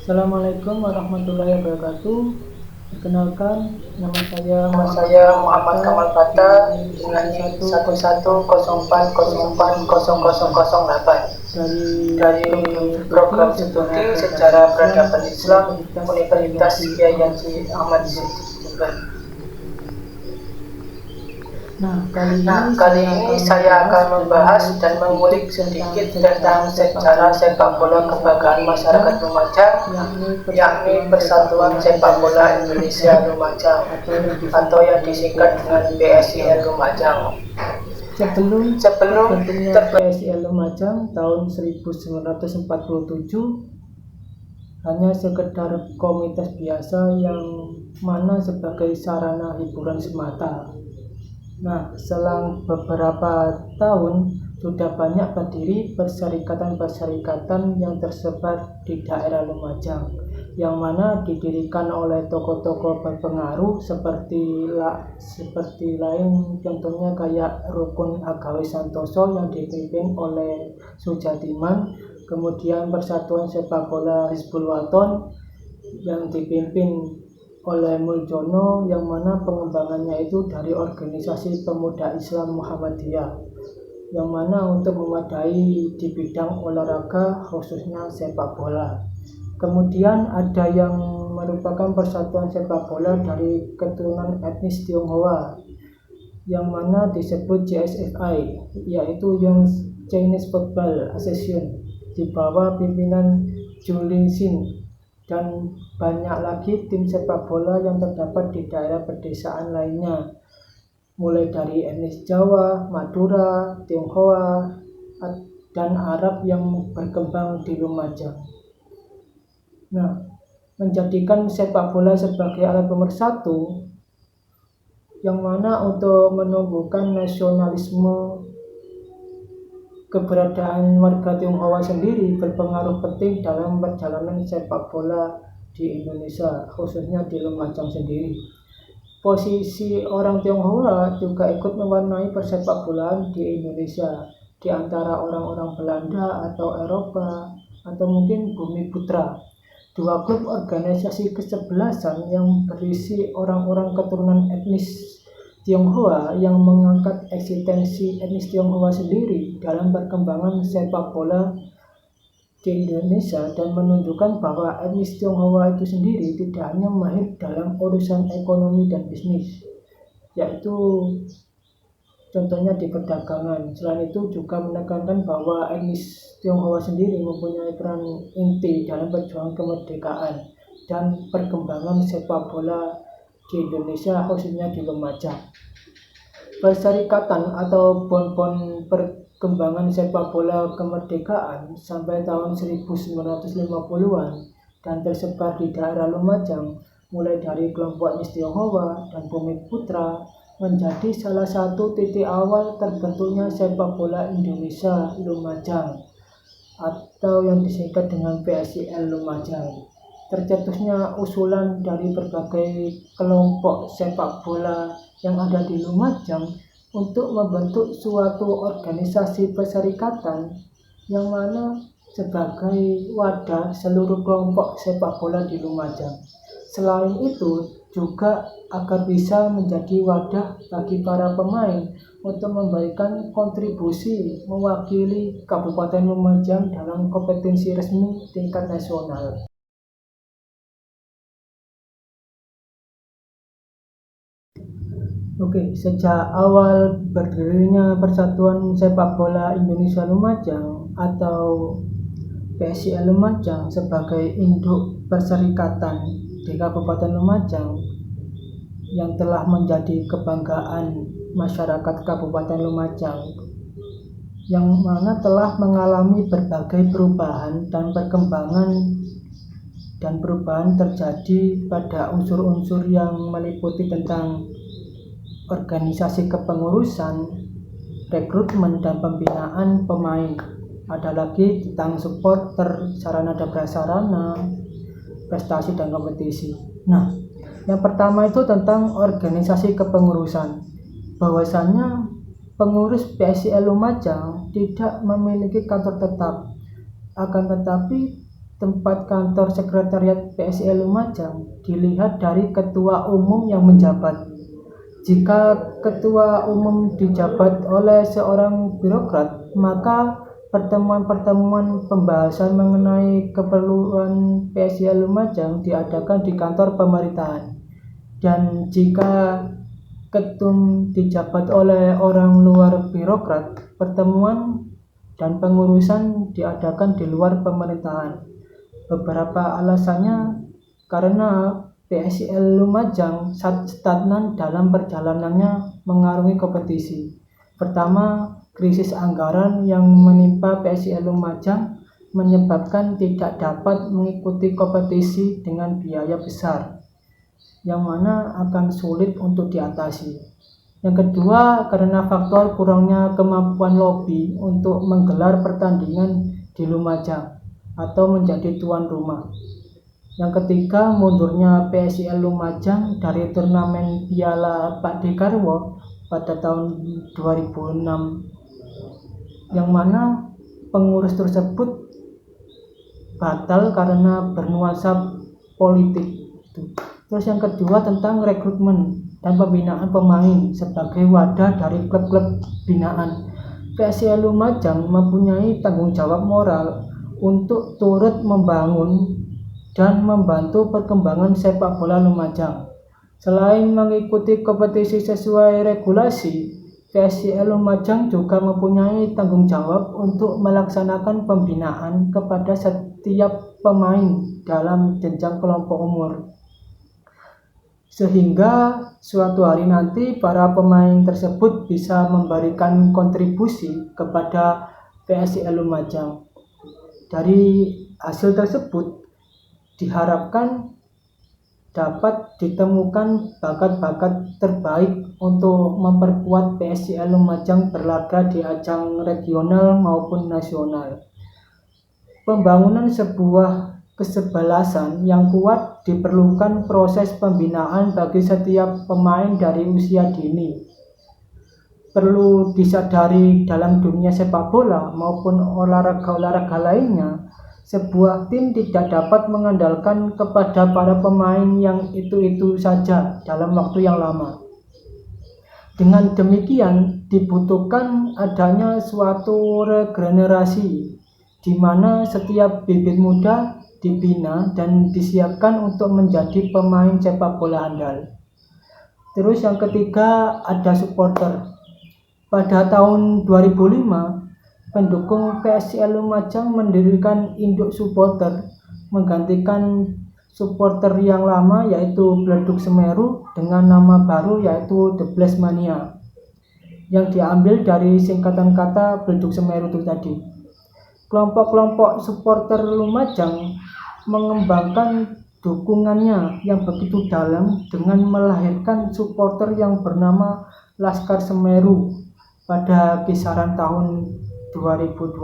Assalamualaikum warahmatullahi wabarakatuh. Perkenalkan, nama Saya Muhammad Kamal Fata dengan NIM 1104040008 dari program studi Sejarah Peradaban Islam Universitas Kiai Haji Ahmad Siddiq Jember. Kali ini saya akan membahas dan mengulik sedikit tentang sejarah sepak bola kebanggaan masyarakat Lumajang, yakni Persatuan Sepak Bola Indonesia Lumajang atau yang disingkat dengan PSIL Lumajang. Sebelum terbentuknya PSIL Lumajang tahun 1947 hanya sekedar komunitas biasa yang mana sebagai sarana hiburan semata. Selang beberapa tahun sudah banyak berdiri perserikatan-perserikatan yang tersebar di daerah Lumajang, yang mana didirikan oleh tokoh-tokoh berpengaruh seperti lain contohnya kayak Rukun Agawe Santoso yang dipimpin oleh Sujatiman, kemudian Persatuan Sepak Bola Hizbul Waton yang dipimpin oleh Muljono, yang mana pengembangannya itu dari organisasi pemuda Islam Muhammadiyah, yang mana untuk memadai di bidang olahraga khususnya sepak bola. Kemudian ada yang merupakan persatuan sepak bola dari keturunan etnis Tionghoa yang mana disebut JSFI, yaitu Young Chinese Football Association di bawah pimpinan Ju Lingxin, dan banyak lagi tim sepak bola yang terdapat di daerah pedesaan lainnya, mulai dari etnis Jawa, Madura, Tionghoa, dan Arab yang berkembang di Lumajang. Menjadikan sepak bola sebagai alat pemersatu, yang mana untuk menumbuhkan nasionalisme, keberadaan warga Tionghoa sendiri berpengaruh penting dalam perjalanan sepak bola di Indonesia, khususnya di Lumajang sendiri. Posisi orang Tionghoa juga ikut mewarnai persepak bolaan di Indonesia, di antara orang-orang Belanda atau Eropa atau mungkin Bumi Putra. Dua klub organisasi kesebelasan yang berisi orang-orang keturunan etnis Tionghoa yang mengangkat eksistensi etnis Tionghoa sendiri dalam perkembangan sepak bola di Indonesia, dan menunjukkan bahwa etnis Tionghoa itu sendiri tidak hanya mahir dalam urusan ekonomi dan bisnis, yaitu contohnya di perdagangan. Selain itu juga menekankan bahwa etnis Tionghoa sendiri mempunyai peran inti dalam perjuangan kemerdekaan dan perkembangan sepak bola di Indonesia, khususnya di Lumajang. Perserikatan atau bon-bon perkembangan sepak bola kemerdekaan sampai tahun 1950-an dan tersebar di daerah Lumajang, mulai dari kelompok etnis Tionghoa dan Bumi Putra, menjadi salah satu titik awal terbentuknya sepak bola Indonesia Lumajang atau yang disingkat dengan PSIL Lumajang. Tercetusnya usulan dari berbagai kelompok sepak bola yang ada di Lumajang untuk membentuk suatu organisasi perserikatan yang mana sebagai wadah seluruh kelompok sepak bola di Lumajang. Selain itu juga agar bisa menjadi wadah bagi para pemain untuk memberikan kontribusi mewakili Kabupaten Lumajang dalam kompetensi resmi tingkat nasional. Sejak awal berdirinya Persatuan Sepak Bola Indonesia Lumajang atau PSIL Lumajang sebagai induk perserikatan di Kabupaten Lumajang yang telah menjadi kebanggaan masyarakat Kabupaten Lumajang, yang mana telah mengalami berbagai perubahan dan perkembangan, dan perubahan terjadi pada unsur-unsur yang meliputi tentang organisasi kepengurusan, rekrutmen dan pembinaan pemain. Ada lagi tentang supporter, sarana dan prasarana, prestasi dan kompetisi. Yang pertama itu tentang organisasi kepengurusan. Bahwasannya pengurus PSIL Lumajang tidak memiliki kantor tetap, akan tetapi tempat kantor sekretariat PSI Lumajang dilihat dari ketua umum yang menjabat. Jika ketua umum dijabat oleh seorang birokrat, maka pertemuan-pertemuan pembahasan mengenai keperluan PSI Lumajang diadakan di kantor pemerintahan. Dan jika ketum dijabat oleh orang luar birokrat, pertemuan dan pengurusan diadakan di luar pemerintahan. Beberapa alasannya karena PSI Lumajang stagnan dalam perjalanannya mengarungi kompetisi. Pertama, krisis anggaran yang menimpa PSI Lumajang menyebabkan tidak dapat mengikuti kompetisi dengan biaya besar, yang mana akan sulit untuk diatasi. Yang kedua, karena faktor kurangnya kemampuan lobi untuk menggelar pertandingan di Lumajang atau menjadi tuan rumah. Yang ketiga, mundurnya PSI Lumajang dari turnamen Piala Pak Dekarwo pada tahun 2006, yang mana pengurus tersebut batal karena bernuansa politik. Terus yang kedua tentang rekrutmen dan pembinaan pemain sebagai wadah dari klub-klub binaan. PSI Lumajang mempunyai tanggung jawab moral untuk turut membangun dan membantu perkembangan sepak bola Lumajang. Selain mengikuti kompetisi sesuai regulasi, PSI Lumajang juga mempunyai tanggung jawab untuk melaksanakan pembinaan kepada setiap pemain dalam jenjang kelompok umur. Sehingga suatu hari nanti para pemain tersebut bisa memberikan kontribusi kepada PSI Lumajang. Dari hasil tersebut diharapkan dapat ditemukan bakat-bakat terbaik untuk memperkuat PSI Lumajang berlaga di ajang regional maupun nasional. Pembangunan sebuah kesebelasan yang kuat diperlukan proses pembinaan bagi setiap pemain dari usia dini. Perlu disadari dalam dunia sepak bola maupun olahraga-olahraga lainnya, sebuah tim tidak dapat mengandalkan kepada para pemain yang itu-itu saja dalam waktu yang lama. Dengan demikian, dibutuhkan adanya suatu regenerasi di mana setiap bibit muda dibina dan disiapkan untuk menjadi pemain sepak bola andal. Terus yang ketiga ada supporter. Pada tahun 2005, pendukung PSI Lumajang mendirikan induk supporter menggantikan supporter yang lama yaitu Bledug Semeru dengan nama baru yaitu The Blast Mania, yang diambil dari singkatan kata Bledug Semeru itu tadi. Kelompok-kelompok supporter Lumajang mengembangkan dukungannya yang begitu dalam dengan melahirkan supporter yang bernama Laskar Semeru pada kisaran tahun 2012.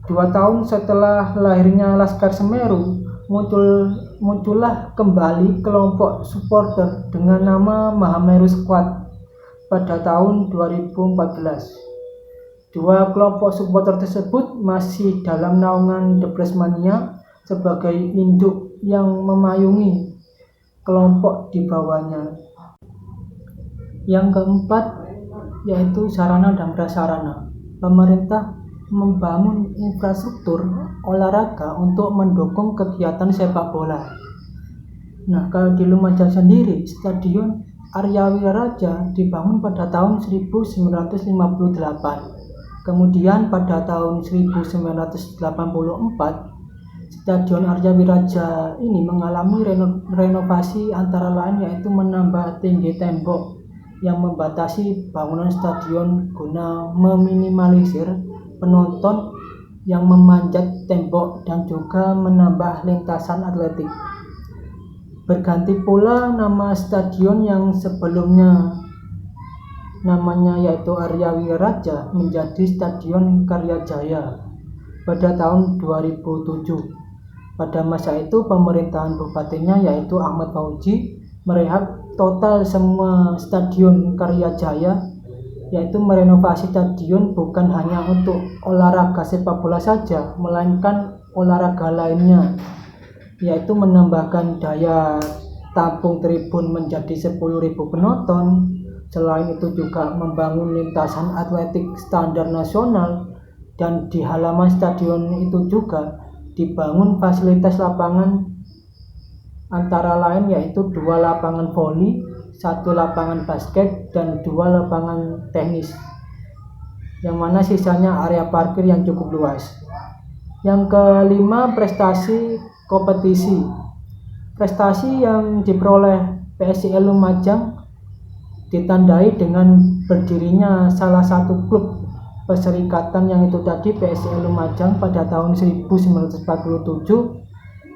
2 tahun setelah lahirnya Laskar Semeru, muncullah kembali kelompok supporter dengan nama Mahameru Squad pada tahun 2014. 2 kelompok supporter tersebut masih dalam naungan The Blast Mania sebagai induk yang memayungi kelompok di bawahnya. Yang keempat yaitu sarana dan prasarana. Pemerintah membangun infrastruktur olahraga untuk mendukung kegiatan sepak bola. Nah, kalau di Lumajang sendiri, Stadion Arya Wiraraja dibangun pada tahun 1958. Kemudian pada tahun 1984, Stadion Arya Wiraraja ini mengalami renovasi antara lain yaitu menambah tinggi tembok yang membatasi bangunan stadion guna meminimalisir penonton yang memanjat tembok dan juga menambah lintasan atletik. Berganti pula nama stadion yang sebelumnya namanya yaitu Arya Wiraraja menjadi Stadion Karyajaya pada tahun 2007. Pada masa itu pemerintahan bupatinya yaitu Ahmad Fauzi merehab total semua Stadion Karyajaya, yaitu merenovasi stadion bukan hanya untuk olahraga sepak bola saja, melainkan olahraga lainnya, yaitu menambahkan daya tampung tribun menjadi 10.000 penonton. Selain itu juga membangun lintasan atletik standar nasional, dan di halaman stadion itu juga dibangun fasilitas lapangan antara lain yaitu 2 lapangan voli, 1 lapangan basket, dan 2 lapangan tenis, yang mana sisanya area parkir yang cukup luas. Yang kelima, prestasi kompetisi. Prestasi yang diperoleh PSIL Lumajang ditandai dengan berdirinya salah satu klub perserikatan, yang itu tadi PSIL Lumajang pada tahun 1947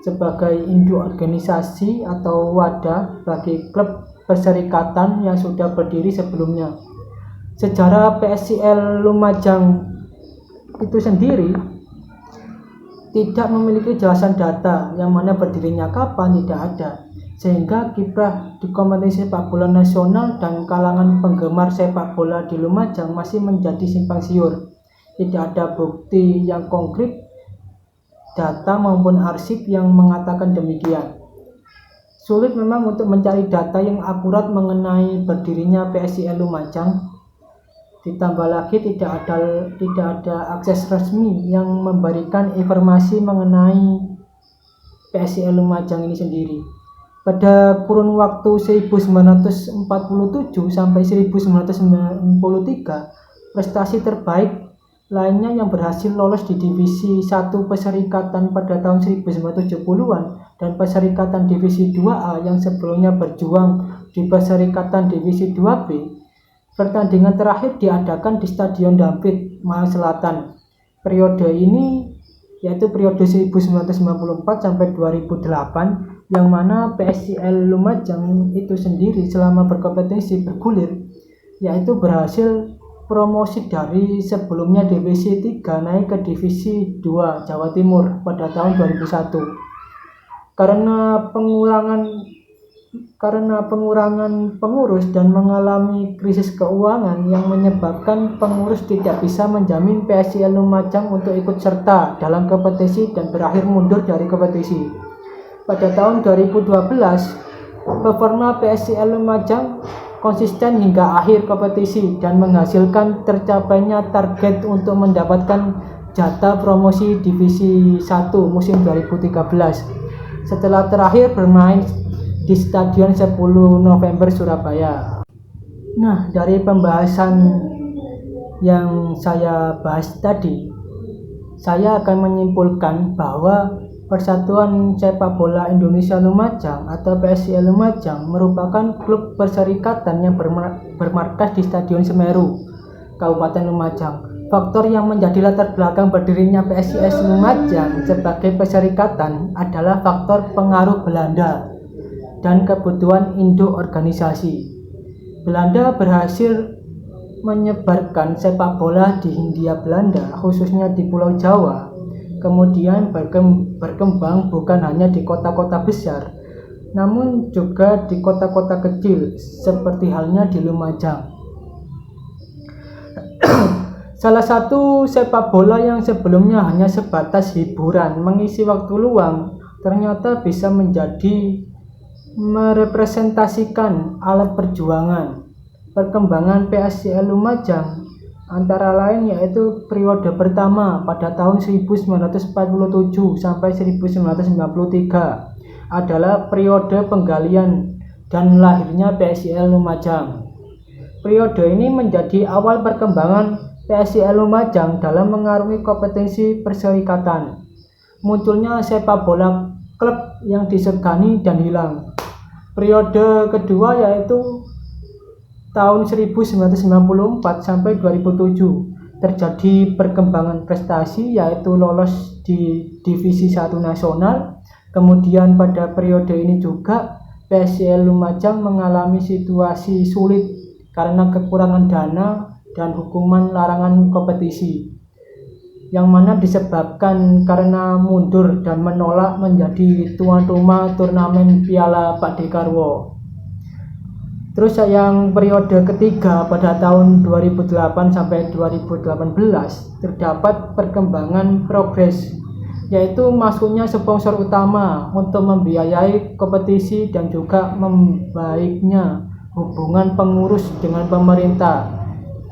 sebagai induk organisasi atau wadah bagi klub perserikatan yang sudah berdiri sebelumnya. Sejarah PSIL Lumajang itu sendiri tidak memiliki jelasan data, yang mana berdirinya kapan tidak ada, sehingga kiprah di kompetisi sepak bola nasional dan kalangan penggemar sepak bola di Lumajang masih menjadi simpang siur. Tidak ada bukti yang konkret, data maupun arsip yang mengatakan demikian. Sulit memang untuk mencari data yang akurat mengenai berdirinya PSIL Lumajang. Ditambah lagi tidak ada akses resmi yang memberikan informasi mengenai PSIL Lumajang ini sendiri. Pada kurun waktu 1947 sampai 1993, prestasi terbaik lainnya yang berhasil lolos di divisi 1 perserikatan pada tahun 1970-an dan perserikatan divisi 2A yang sebelumnya berjuang di perserikatan divisi 2B. Pertandingan terakhir diadakan di Stadion Dampit, Malang Selatan. Periode ini yaitu periode 1994 sampai 2008, yang mana PSIL Lumajang itu sendiri selama berkompetisi bergulir yaitu berhasil promosi dari sebelumnya divisi 3 naik ke divisi 2 Jawa Timur pada tahun 2001. Karena pengurangan pengurus dan mengalami krisis keuangan yang menyebabkan pengurus tidak bisa menjamin PSIL Lumajang untuk ikut serta dalam kompetisi dan berakhir mundur dari kompetisi. Pada tahun 2012, performa PSIL Lumajang konsisten hingga akhir kompetisi dan menghasilkan tercapainya target untuk mendapatkan jatah promosi divisi 1 musim 2013 setelah terakhir bermain di Stadion 10 November Surabaya. Nah, dari pembahasan yang saya bahas tadi, saya akan menyimpulkan bahwa Persatuan Sepak Bola Indonesia Lumajang atau PSIL Lumajang merupakan klub perserikatan yang bermarkas di Stadion Semeru, Kabupaten Lumajang. Faktor yang menjadi latar belakang berdirinya PSIS Lumajang sebagai perserikatan adalah faktor pengaruh Belanda dan kebutuhan induk organisasi. Belanda berhasil menyebarkan sepak bola di Hindia Belanda, khususnya di Pulau Jawa, kemudian berkembang bukan hanya di kota-kota besar, namun juga di kota-kota kecil, seperti halnya di Lumajang. Salah satu sepak bola yang sebelumnya hanya sebatas hiburan, mengisi waktu luang, ternyata bisa menjadi merepresentasikan alat perjuangan. Perkembangan PSIL Lumajang antara lain yaitu periode pertama pada tahun 1947 sampai 1993 adalah periode penggalian dan lahirnya PSIL Lumajang. Periode ini menjadi awal perkembangan PSIL Lumajang dalam mengarungi kompetisi perserikatan. Munculnya sepak bola klub yang disegani dan hilang. Periode kedua yaitu tahun 1994 sampai 2007 terjadi perkembangan prestasi, yaitu lolos di divisi 1 nasional. Kemudian pada periode ini juga PSIL Lumajang mengalami situasi sulit karena kekurangan dana dan hukuman larangan kompetisi, yang mana disebabkan karena mundur dan menolak menjadi tuan rumah turnamen Piala Pak Dekarwo. Terus yang periode ketiga pada tahun 2008 sampai 2018 terdapat perkembangan progres yaitu masuknya sponsor utama untuk membiayai kompetisi dan juga membaiknya hubungan pengurus dengan pemerintah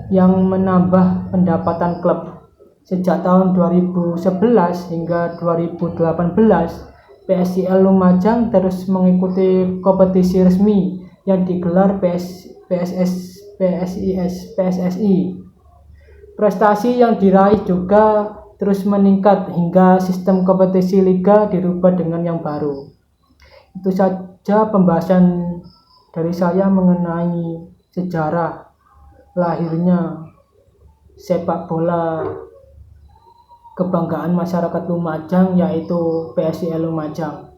yang menambah pendapatan klub. Sejak tahun 2011 hingga 2018, PSIL Lumajang terus mengikuti kompetisi resmi yang digelar PSSI. Prestasi yang diraih juga terus meningkat hingga sistem kompetisi liga dirubah dengan yang baru. Itu saja pembahasan dari saya mengenai sejarah lahirnya sepak bola kebanggaan masyarakat Lumajang, yaitu PSIL Lumajang.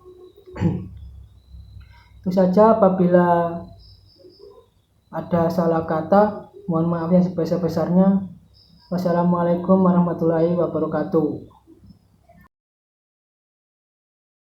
Itu saja, apabila ada salah kata mohon maaf yang sebesar-besarnya. Wassalamualaikum warahmatullahi wabarakatuh.